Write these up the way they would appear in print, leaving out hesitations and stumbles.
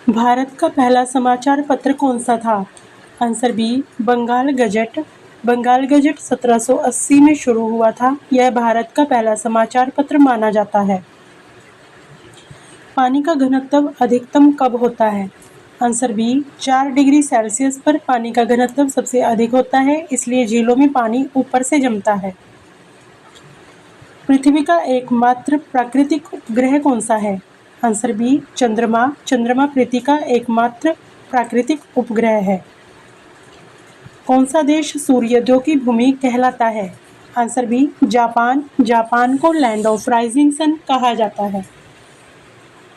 भारत का पहला समाचार पत्र कौन सा था? Answer B, Bengal gazette. Bengal gazette 1780 में शुरू हुआ था। यह भारत का पहला समाचार पत्र माना जाता है। पानी का घनत्व अधिकतम कब होता है? आंसर बी, 4 डिग्री सेल्सियस पर पानी का घनत्व सबसे अधिक होता है, इसलिए झीलों में पानी ऊपर से जमता है। पृथ्वी का एकमात्र प्राकृतिक उपग्रह कौन सा है? आंसर बी, चंद्रमा। चंद्रमा पृथ्वी का एकमात्र प्राकृतिक उपग्रह है। कौन सा देश सूर्योदय की भूमि कहलाता है? Answer B, Japan. जापान को लैंड ऑफ राइजिंग सन कहा जाता है।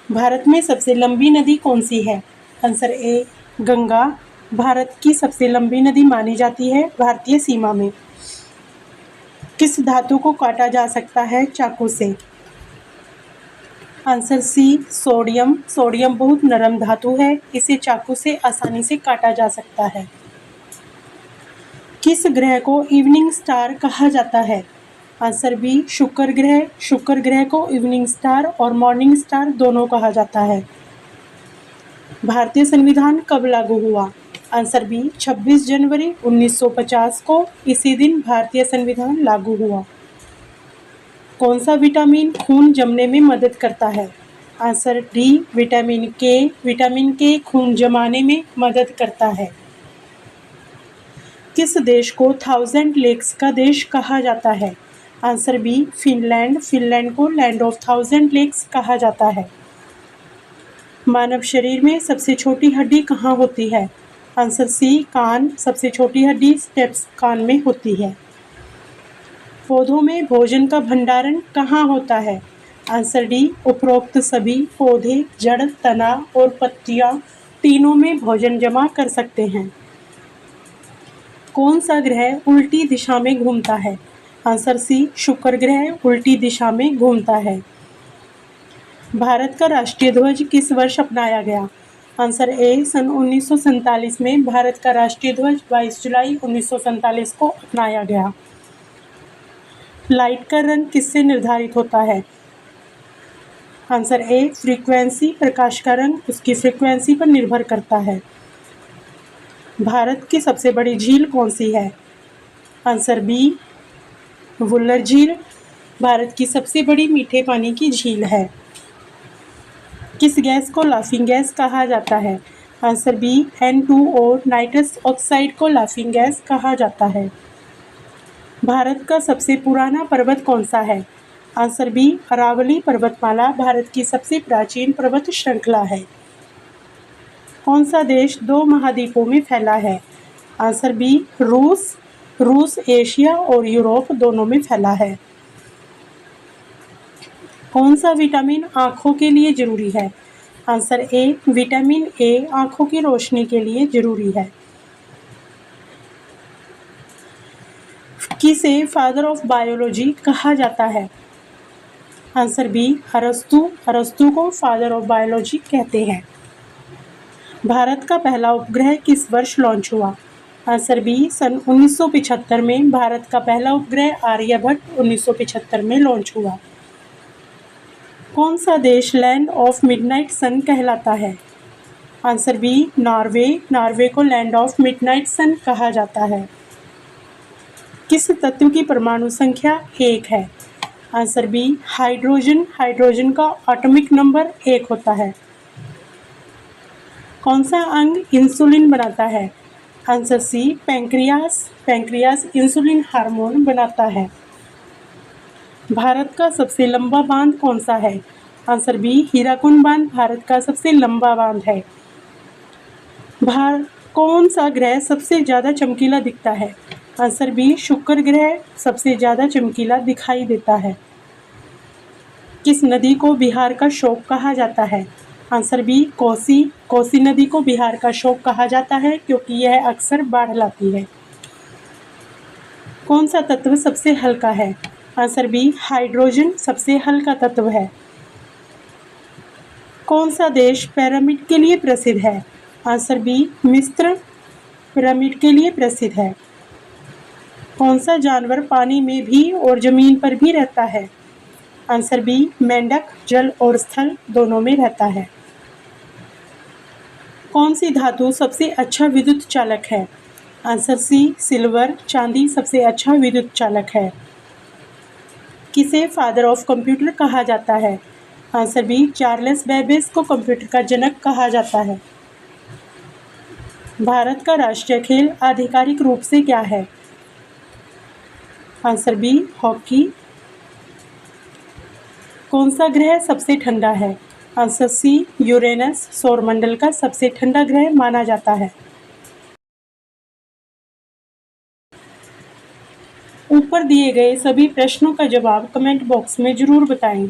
भारत में सबसे लंबी नदी कौन सी है? Answer A, Ganga. भारत की सबसे लंबी नदी मानी जाती है भारतीय सीमा में। किस धातु को काटा जा सकता है चाकू से? Answer C, sodium. सोडियम बहुत नरम धातु है, इसे चाकू से आसानी से काटा जा सकता है। किस ग्रह को इवनिंग स्टार कहा जाता है? आंसर बी, शुक्र ग्रह। शुक्र ग्रह को इवनिंग स्टार और मॉर्निंग स्टार दोनों कहा जाता है। भारतीय संविधान कब लागू हुआ? आंसर बी, 26 जनवरी 1950 को। इसी दिन भारतीय संविधान लागू हुआ। कौन सा विटामिन खून जमने में मदद करता है? आंसर डी, विटामिन के। विटामिन के खून जमाने में मदद करता है। किस देश को 1000 लेक्स का देश कहा जाता है? Answer B, Finland. फिनलैंड को लैंड ऑफ 1000 लेक्स कहा जाता है। मानव शरीर में सबसे छोटी हड्डी कहाँ होती है? आंसर सी, कान। सबसे छोटी हड्डी स्टेप्स कान में होती है। पौधों में भोजन का भंडारण कहाँ होता है? आंसर डी, उपरोक्त सभी पौधे जड़, तना और पत्तियां तीनों में भोजन जमा कर सकते हैं। कौन सा ग्रह उल्टी दिशा में घूमता है? आंसर सी, शुक्र ग्रह उल्टी दिशा में घूमता है। भारत का राष्ट्रीय ध्वज किस वर्ष अपनाया गया? आंसर ए, सन 1947 में भारत का राष्ट्रीय ध्वज 22 जुलाई 1947 को अपनाया गया। लाइट का रंग किससे निर्धारित होता है? Answer A, frequency. प्रकाश का रंग उसकी फ्रीक्वेंसी पर निर्भर करता है। भारत की सबसे बड़ी झील कौन सी है? आंसर बी, वुलर झील भारत की सबसे बड़ी मीठे पानी की झील है। किस गैस को लाफिंग गैस कहा जाता है? Answer B, N2O। Nitrous oxide को लाफिंग गैस कहा जाता है। भारत का सबसे पुराना पर्वत कौन सा है? आंसर बी, अरावली पर्वतमाला भारत की सबसे प्राचीन पर्वत श्रृंखला है। कौन सा देश 2 महाद्वीपों में फैला है? आंसर बी, रूस। रूस एशिया और यूरोप दोनों में फैला है। कौन सा विटामिन आँखों के लिए जरूरी है? आंसर ए, विटामिन ए आँखों की रोशनी के लिए जरूरी है। किसे फादर ऑफ बायोलॉजी कहा जाता है? आंसर बी, अरस्तु। अरस्तु को फादर ऑफ बायोलॉजी कहते हैं। भारत का पहला उपग्रह किस वर्ष लॉन्च हुआ? आंसर बी, सन 1975 में भारत का पहला उपग्रह आर्यभट्ट 1975 में लॉन्च हुआ। कौन सा देश लैंड ऑफ मिडनाइट सन कहलाता है? Answer B, Norway. नॉर्वे को लैंड ऑफ मिडनाइट सन कहा जाता है। किस तत्व की परमाणु संख्या 1 है? Answer B, hydrogen. हाइड्रोजन का एटॉमिक नंबर 1 होता है। कौन सा अंग इंसुलिन बनाता है? Answer C, pancreas. Pancreas insulin hormone बनाता है। भारत का सबसे लंबा बांध कौन सा है? आंसर बी, हीराकुंड बांध भारत का सबसे लंबा बांध है। कौन सा ग्रह सबसे ज़्यादा चमकीला दिखता है? आंसर बी, शुक्र ग्रह सबसे ज़्यादा चमकीला दिखाई देता है। किस नदी को बिहार का शोक कहा जाता है? Answer B, Kosi. कोसी नदी को बिहार का शोक कहा जाता है क्योंकि यह अक्सर बाढ़ लाती है। कौन सा तत्व सबसे हल्का है? आंसर बी, हाइड्रोजन सबसे हल्का तत्व है। कौन सा देश पिरामिड के लिए प्रसिद्ध है? आंसर बी, मिस्र पिरामिड के लिए प्रसिद्ध है। कौन सा जानवर पानी में भी और जमीन पर भी रहता है? आंसर बी, मेंढक जल और स्थल दोनों में रहता है। कौन सी धातु सबसे अच्छा विद्युत चालक है? आंसर सी सिल्वर, चांदी सबसे अच्छा विद्युत चालक है। किसे फादर ऑफ कंप्यूटर कहा जाता है? आंसर बी चार्ल्स बेबेज को कंप्यूटर का जनक कहा जाता है। भारत का राष्ट्रीय खेल आधिकारिक रूप से क्या है? Answer B hockey. कौन सा ग्रह सबसे ठंडा है? आंसर सी यूरेनस सौरमंडल का सबसे ठंडा ग्रह माना जाता है। ऊपर दिए गए सभी प्रश्नों का जवाब कमेंट बॉक्स में जरूर बताएं।